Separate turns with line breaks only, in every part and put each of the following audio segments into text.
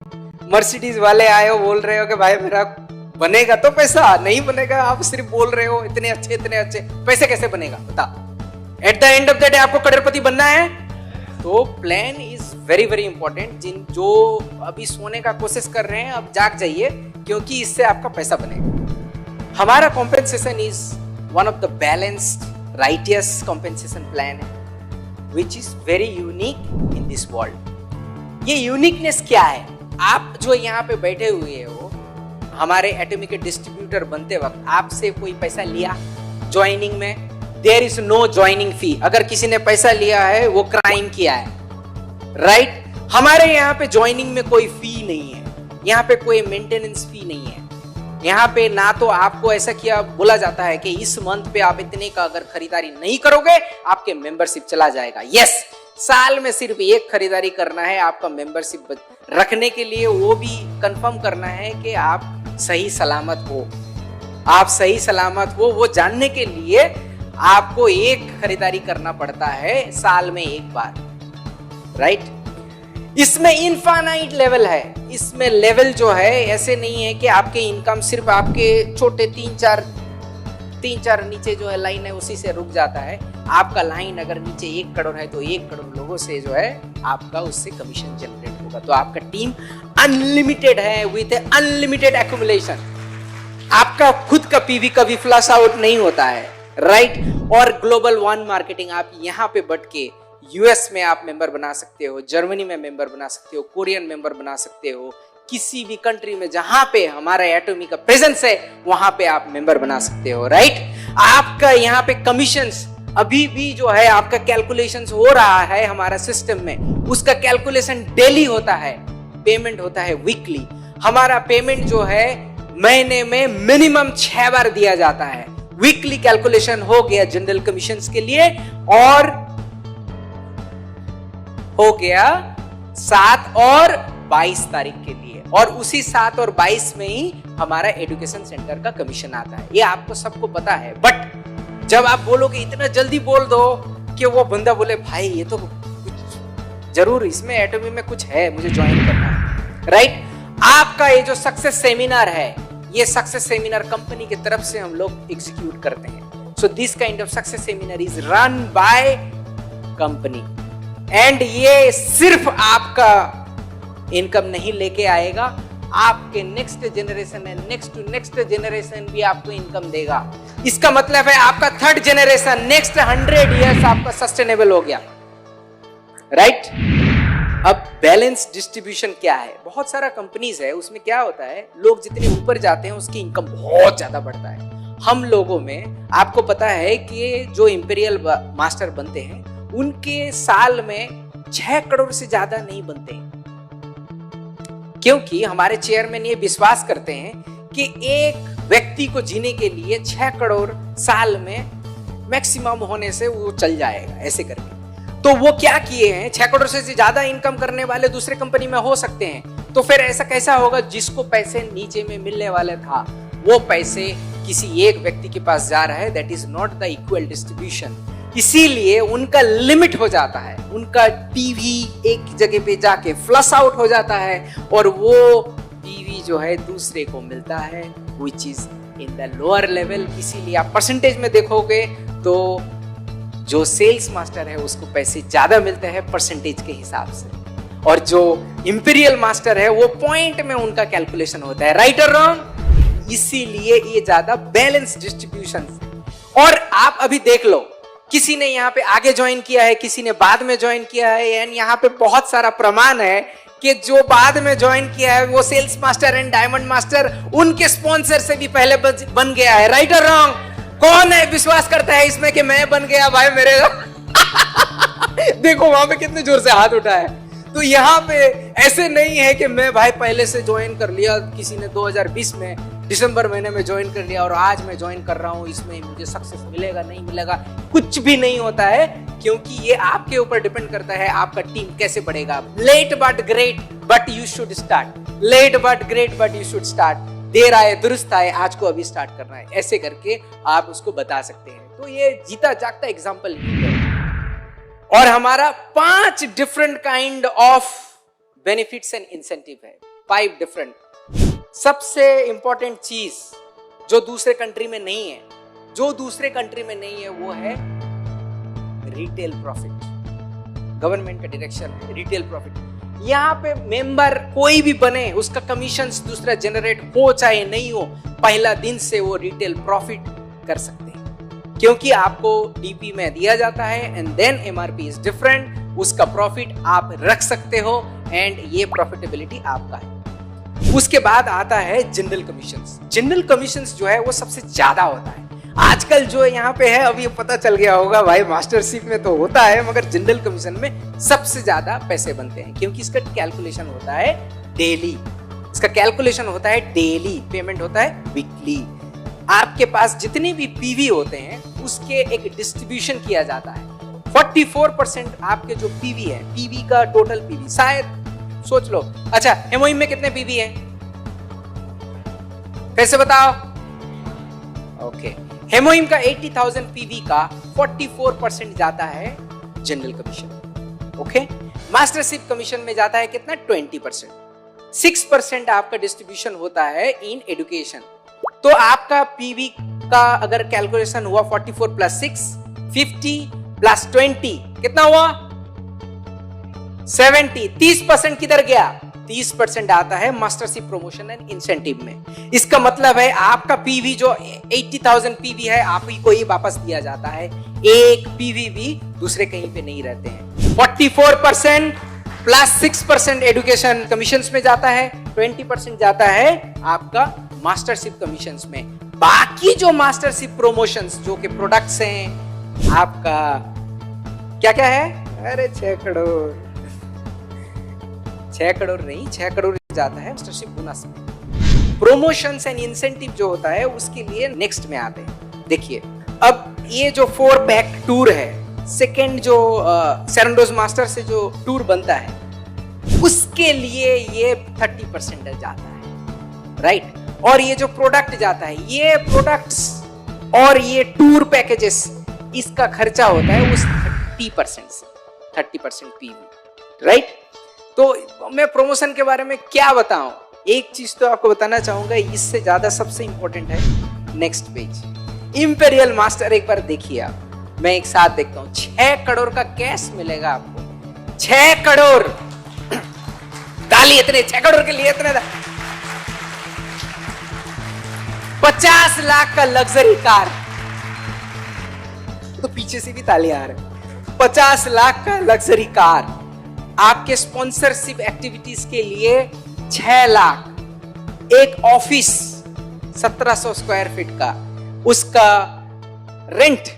Mercedes वाले आए हो, बोल रहे हो कि भाई मेरा बनेगा तो पैसा, नहीं बनेगा आप सिर्फ बोल रहे हो इतने अच्छे, पैसे कैसे बनेगा बता। At the end of the day आपको करोड़पति बनना है। तो plan is very very important. जो अभी सोने का कोशिश कर रहे हैं अब जाग जाइए, क्योंकि इससे आपका पैसा बनेगा। हमारा compensation is one of the balanced righteous compensation plan है which is very unique in this world. ये यूनिकनेस क्या है? आप जो यहाँ पे बैठे हुए हो, हमारे एटॉमिक डिस्ट्रीब्यूटर बनते वक्त आपसे कोई पैसा लिया ज्वाइनिंग में? There is no joining fee. अगर किसी ने पैसा लिया है वो क्राइम किया है, राइट? हमारे यहाँ पे ज्वाइनिंग में कोई फी नहीं है, यहाँ पे कोई मेंटेनेंस फी नहीं है। यहाँ पे ना तो आपको ऐसा किया बोला जाता है कि इस मंथ पे आप इतने का अगर खरीदारी नहीं करोगे आपके मेंबरशिप चला जाएगा। यस, साल में सिर्फ एक खरीदारी करना है आपका मेंबरशिप रखने के लिए, वो भी कंफर्म करना है कि आप सही सलामत हो। आप सही सलामत हो वो जानने के लिए आपको एक खरीदारी करना पड़ता है साल में एक बार, राइट? इसमें इनफाइनाइट लेवल है। इसमें लेवल जो है ऐसे नहीं है कि आपके इनकम सिर्फ आपके छोटे तीन चार नीचे जो है लाइन है उसी से रुक जाता है। आपका लाइन अगर नीचे 1 करोड़ है तो 1 करोड़ लोगों से जो है आपका उससे कमीशन जनरेट होगा। तो आपका टीम अनलिमिटेड है विथ अनलिमिटेड एक्यूमुलेशन। आपका खुद का पीवी कभी फ्लश आउट नहीं होता है, राइट? और ग्लोबल वन मार्केटिंग, आप यहाँ पे बढ़ के यूएस में आप मेंबर बना सकते हो, जर्मनी में मेंबर बना सकते हो, कोरियन मेंबर बना सकते हो, किसी भी कंट्री में जहां पे हमारा एटॉमिक का प्रेजेंस है वहां पे आप मेंबर बना सकते हो, राइट? आपका यहाँ पे कमीशंस अभी भी जो है आपका कैलकुलेशंस हो रहा है हमारा सिस्टम में, उसका कैलकुलेशन डेली होता है, पेमेंट होता है वीकली। हमारा पेमेंट जो है महीने में मिनिमम 6 बार दिया जाता है। वीकली कैलकुलेशन हो गया जनरल कमीशंस के लिए और हो गया 7 और 22 तारीख के लिए, और उसी 7 और 22 में ही हमारा एजुकेशन सेंटर का कमीशन आता है। ये आपको सबको पता है। बट जब आप बोलोगे इतना जल्दी बोल दो कि वो बंदा बोले भाई ये तो कुछ जरूर इसमें एटॉमी में कुछ है, मुझे ज्वाइन करना है, राइट? आपका ये जो सक्सेस सेमिनार है, ये सक्सेस सेमिनार कंपनी की तरफ से हम लोग एग्जीक्यूट करते हैं। So this kind of success seminar is run by company and ये सिर्फ आपका इनकम नहीं लेके आएगा, आपके नेक्स्ट जनरेशन है, नेक्स्ट टू नेक्स्ट जनरेशन भी आपको इनकम देगा। इसका मतलब है आपका 3rd जनरेशन नेक्स्ट 100 इयर्स आपका सस्टेनेबल हो गया, राइट? अब बैलेंस डिस्ट्रीब्यूशन क्या है? बहुत सारा कंपनीज है, उसमें क्या होता है लोग जितने ऊपर जाते हैं उसकी इनकम बहुत ज्यादा बढ़ता है। हम लोगों में आपको पता है कि जो इंपीरियल मास्टर बनते हैं उनके साल में 6 करोड़ से ज्यादा नहीं बनते, क्योंकि हमारे चेयरमैन ये विश्वास करते हैं कि एक व्यक्ति को जीने के लिए 6 करोड़ साल में मैक्सिमम होने से वो चल जाएगा ऐसे करके। तो वो क्या किए हैं, 6 करोड़ से ज्यादा इनकम करने वाले दूसरे कंपनी में हो सकते हैं। तो फिर ऐसा कैसा होगा, जिसको पैसे नीचे में मिलने वाले था वो पैसे किसी एक व्यक्ति के पास जा रहा है, that is not the equal distribution. इसीलिए उनका लिमिट हो जाता है, उनका पीवी एक जगह पे जाके फ्लश आउट हो जाता है और वो पीवी जो है दूसरे को मिलता है which is in the lower level. इसीलिए आप परसेंटेज में देखोगे तो जो सेल्स मास्टर है उसको पैसे ज्यादा मिलते हैं परसेंटेज के हिसाब से, और जो इंपीरियल मास्टर है वो पॉइंट में उनका कैलकुलेशन होता है, राइट और रॉन्ग? इसीलिए ये ज्यादा बैलेंस डिस्ट्रीब्यूशन। और आप अभी देख लो, किसी ने यहाँ पे आगे ज्वाइन किया है, किसी ने बाद में ज्वाइन किया है, एंड यहाँ पे बहुत सारा प्रमाण है कि जो बाद में ज्वाइन किया है वो sales master and diamond master उनके स्पॉन्सर से भी पहले बन गया है, राइट और रॉन्ग? कौन है विश्वास करता है इसमें कि मैं बन गया भाई मेरे देखो वहां पे कितने जोर से हाथ उठा है। तो यहाँ पे ऐसे नहीं है कि मैं भाई पहले से ज्वाइन कर लिया, किसी ने 2020 में दिसंबर महीने में ज्वाइन कर लिया और आज मैं ज्वाइन कर रहा हूँ, इसमें मुझे सक्सेस मिलेगा नहीं मिलेगा, कुछ भी नहीं होता है, क्योंकि ये आपके ऊपर डिपेंड करता है आपका टीम कैसे बढ़ेगा। Late but great but you should start, late but great but you should start. देर आए दुरुस्त आए, आज को अभी स्टार्ट करना है, ऐसे करके आप उसको बता सकते हैं। तो ये जीता जागता एग्जाम्पल है। और हमारा 5 different kind of benefits and incentive है, 5 डिफरेंट। सबसे इंपॉर्टेंट चीज जो दूसरे कंट्री में नहीं है, वो है रिटेल प्रॉफिट। गवर्नमेंट का डायरेक्शन है रिटेल प्रॉफिट। यहाँ पे मेंबर कोई भी बने, उसका कमीशन दूसरा जनरेट हो चाहे नहीं हो, पहला दिन से वो रिटेल प्रॉफिट कर सकते हैं, क्योंकि आपको डीपी में दिया जाता है and then MRP is different. उसका प्रॉफिट आप रख सकते हो एंड ये प्रॉफिटेबिलिटी आपका है। उसके बाद आता है जनरल कमीशंस। जनरल कमीशंस जो है वो सबसे ज्यादा होता है आजकल जो यहाँ पे है। अब ये पता चल गया होगा भाई, मास्टरशिप में तो होता है मगर जनरल कमीशन में सबसे ज्यादा पैसे बनते हैं, क्योंकि इसका कैलकुलेशन होता है डेली। पेमेंट होता है वीकली। आपके पास जितने भी पीवी होते हैं उसके एक डिस्ट्रीब्यूशन किया जाता है। 44% आपके जो पीवी है, पीवी का टोटल पीवी, शायद सोच लो। अच्छा, हेमोइम में कितने पीवी है फिर से बताओ। ओके, हेमोइम का 80,000 पीवी का 44% जाता है general commission. Okay, mastership commission में जाता है कितना, 20%। 6% आपका डिस्ट्रीब्यूशन होता है इन एजुकेशन। तो आपका पीवी का अगर कैलकुलेशन हुआ 44 प्लस 6, 50 प्लस 20 कितना हुआ, 70। 30% किधर गया, 30% आता है मास्टरशिप प्रमोशन एंड इंसेंटिव में। इसका मतलब है आपका पीवी जो 80,000 पीवी है, आप ही को ही वापस दिया जाता है। एक पीवी भी दूसरे कहीं पे नहीं रहते हैं। 44% प्लस 6% एजुकेशन कमीशंस में जाता है, 20% जाता है आपका मास्टरशिप कमीशंस में। बाकी जो मास्टरशिप प्रमोशंस जो कि प्रोडक्ट्स हैं आपका, क्या क्या है, अरे 6 करोड़ नहीं, 6 करोड़ जाता है मास्टरशिप बोनस में। प्रमोशंस एंड इंसेंटिव जो होता है उसके लिए नेक्स्ट में आते हैं। देखिए, अब ये जो 4 पैक टूर है, सेकंड जो सेरेंडोज मास्टर से जो टूर बनता है उसके लिए ये 30% जाता है, राइट। और ये जो प्रोडक्ट जाता है, ये प्रोडक्ट्स और ये टूर पैकेजेस, इसका खर्चा होता है उस 30% से, 30% पीवी, राइट। तो मैं प्रमोशन के बारे में क्या बताऊं, एक चीज तो आपको बताना चाहूंगा, इससे ज्यादा सबसे इंपॉर्टेंट है नेक्स्ट पेज। इंपीरियल मास्टर एक बार देखिए आप, मैं एक साथ देखता हूं। 6 करोड़ का कैश मिलेगा आपको, 6 करोड़। ताली इतने 6 करोड़ के लिए इतने 50 लाख का लग्जरी कार, तो पीछे से भी ताली आ रहे। 50 लाख का लग्जरी कार, आपके स्पॉन्सरशिप एक्टिविटीज के लिए 6 लाख, एक ऑफिस 1700 स्क्वायर फीट का, उसका रेंट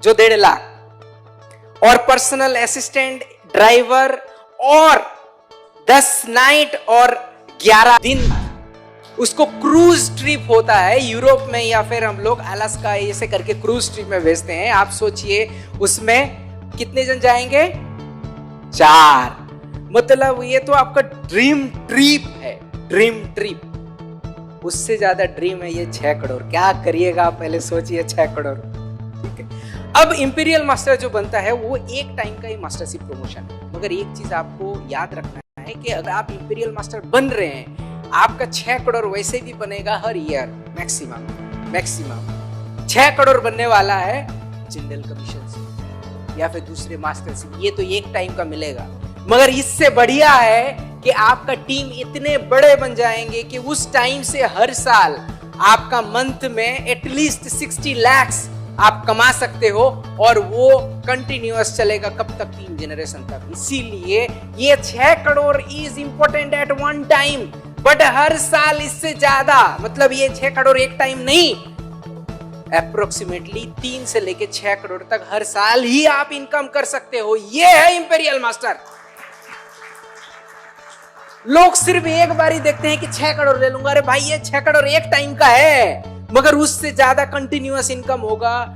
जो 1.5 लाख, और पर्सनल असिस्टेंट, ड्राइवर, और 10 नाइट और 11 दिन उसको क्रूज ट्रिप होता है यूरोप में, या फिर हम लोग अलास्का ऐसे करके क्रूज ट्रिप में भेजते हैं। आप सोचिए उसमें कितने जन जाएंगे, 4। मतलब ये तो आपका ड्रीम ट्रिप है, ड्रीम ट्रिप। उससे ज्यादा ड्रीम है ये 6 करोड़। क्या करिएगा आप पहले सोचिए, 6 करोड़, ठीक है। अब इंपीरियल मास्टर जो बनता है वो एक टाइम का ही मास्टरशिप प्रमोशन है, मगर एक चीज आपको याद रखना है कि अगर आप इंपीरियल मास्टर बन रहे हैं, आपका 6 करोड़ वैसे भी बनेगा हर ईयर, मैक्सिमम 6 करोड़ बनने वाला है जनरल कमीशन से या फिर दूसरे मास्टर से। ये तो एक टाइम का मिलेगा, मगर इससे बढ़िया है कि आपका टीम इतने बड़े बन जाएंगे कि उस टाइम से हर साल आपका मंथ में एटलीस्ट 60 लाख आप कमा सकते हो, और वो कंटिन्यूअस चलेगा कब तक, 3 जनरेशन तक। इसीलिए ये 6 crore is important at one time, but हर साल इससे ज्यादा, मतलब ये 6 करोड़ एक टाइम नहीं, अप्रोक्सीमेटली 3 से लेके 6 करोड़ तक हर साल ही आप इनकम कर सकते हो। ये है इंपीरियल मास्टर। लोग सिर्फ एक बार ही देखते हैं कि 6 करोड़ ले लूंगा, अरे भाई ये 6 करोड़ एक टाइम का है, मगर उससे ज्यादा कंटिन्यूअस इनकम होगा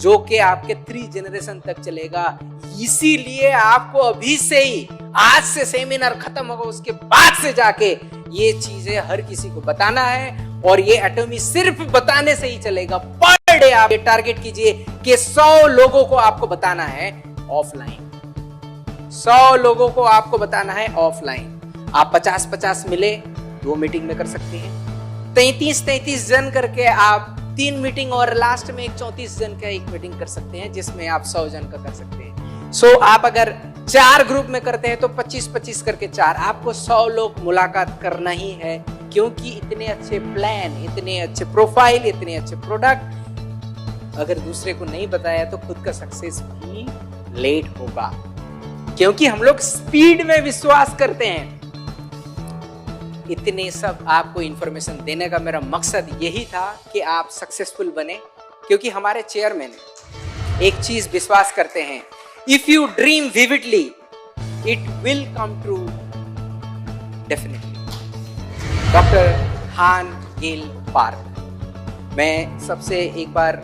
जो कि आपके 3 जनरेशन तक चलेगा। इसीलिए आपको अभी से ही, आज से सेमिनार खत्म होगा उसके बाद से जाके ये चीजें हर किसी को बताना है, और ये एटॉमी सिर्फ बताने से ही चलेगा। पर डे आप ये टारगेट कीजिए कि 100 लोगों को आपको बताना है ऑफलाइन। 100 लोगों को आपको बताना है ऑफलाइन। आप 50-50 मिले 2 मीटिंग में कर सकते हैं। 33-33 जन करके आप 3 मीटिंग और लास्ट में एक 34 जन का एक मीटिंग कर सकते हैं, जिसमें आप 100 जन का कर सकते हैं। सो आप अगर 4 ग्रुप में करते हैं तो 25-25 करके 4, आपको 100 लोग मुलाकात करना ही है, क्योंकि इतने अच्छे प्लान, इतने अच्छे प्रोफाइल, इतने अच्छे प्रोडक्ट अगर दूसरे को नहीं बताया तो खुद का सक्सेस भी लेट होगा, क्योंकि हम लोग स्पीड में विश्वास करते हैं। इतने सब आपको इंफॉर्मेशन देने का मेरा मकसद यही था कि आप सक्सेसफुल बने, क्योंकि हमारे चेयरमैन एक चीज विश्वास करते हैं, if you dream vividly it will come true definitely. Doctor हान गिल पार्क। मैं सबसे एक बार